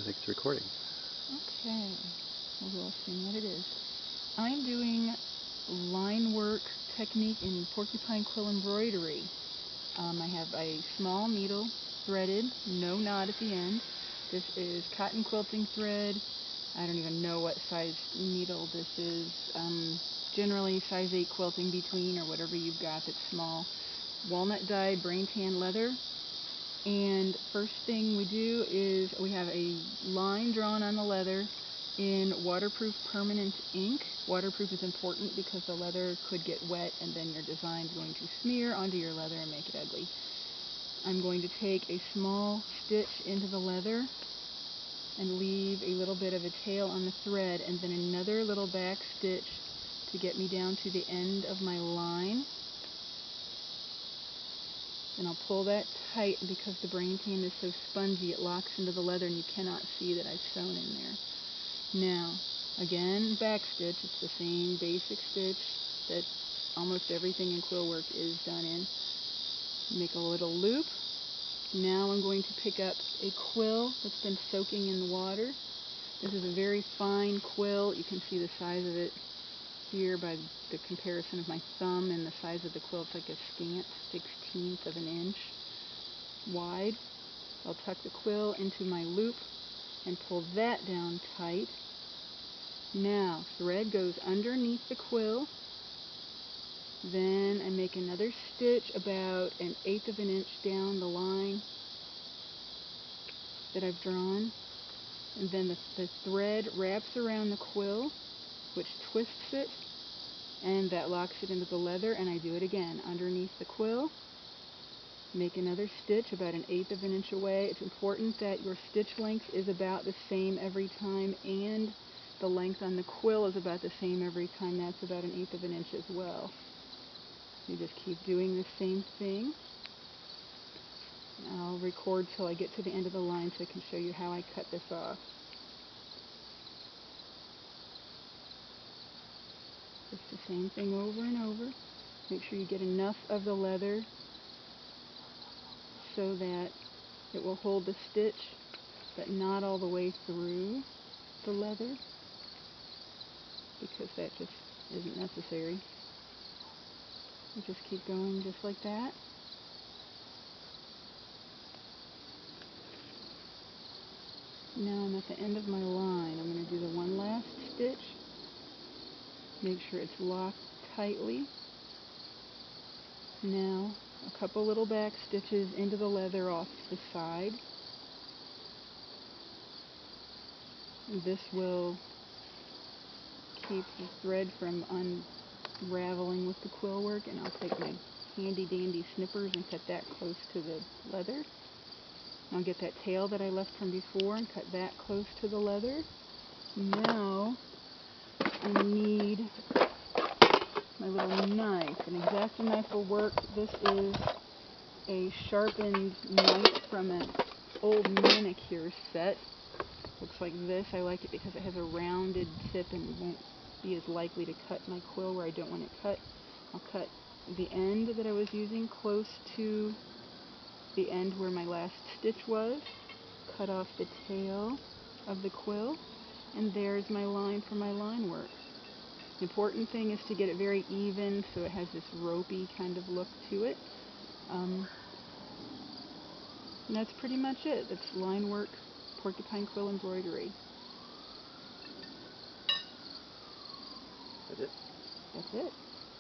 think it's recording. Okay, we'll see what it is. I'm doing line work technique in Porcupine Quill Embroidery. I have a small needle threaded, no knot at the end. This is cotton quilting thread. I don't even know what size needle this is. Generally size 8 quilting between, or whatever you've got that's small. Walnut dyed brain tan leather. And first thing we do is we have a line drawn on the leather in waterproof permanent ink. Waterproof is important because the leather could get wet and then your design is going to smear onto your leather and make it ugly. I'm going to take a small stitch into the leather and leave a little bit of a tail on the thread, and then another little back stitch to get me down to the end of my line. And I'll pull that tight, because the brain tan is so spongy it locks into the leather and you cannot see that I've sewn in there. Now, again, back stitch. It's the same basic stitch that almost everything in quill work is done in. Make a little loop. Now I'm going to pick up a quill that's been soaking in water. This is a very fine quill. You can see the size of it here by the comparison of my thumb and the size of the quill. It's like a scant 1/16 of an inch wide. I'll tuck the quill into my loop and pull that down tight. Now, thread goes underneath the quill. Then I make another stitch about 1/8 of an inch down the line that I've drawn. And then the thread wraps around the quill, which twists it, and that locks it into the leather. And I do it again underneath the quill. Make another stitch about 1/8 of an inch away. It's important that your stitch length is about the same every time, and the length on the quill is about the same every time. That's about 1/8 of an inch as well. You just keep doing the same thing. I'll record till I get to the end of the line so I can show you how I cut this off. Just the same thing over and over. Make sure you get enough of the leather so that it will hold the stitch, but not all the way through the leather, because that just isn't necessary. You just keep going just like that. Now I'm at the end of my line. I'm going to do the one last stitch. Make sure it's locked tightly. Now a couple little back stitches into the leather off the side. This will keep the thread from unraveling with the quill work, and I'll take my handy dandy snippers and cut that close to the leather. I'll get that tail that I left from before and cut that close to the leather. Now I need my little knife. An X-Acto knife will work. This is a sharpened knife from an old manicure set. Looks like this. I like it because it has a rounded tip and won't be as likely to cut my quill where I don't want it cut. I'll cut the end that I was using close to the end where my last stitch was. Cut off the tail of the quill, and there's my line for my line work. The important thing is to get it very even so it has this ropey kind of look to it. And that's pretty much it. It's line work, Porcupine Quill Embroidery. That's it? That's it.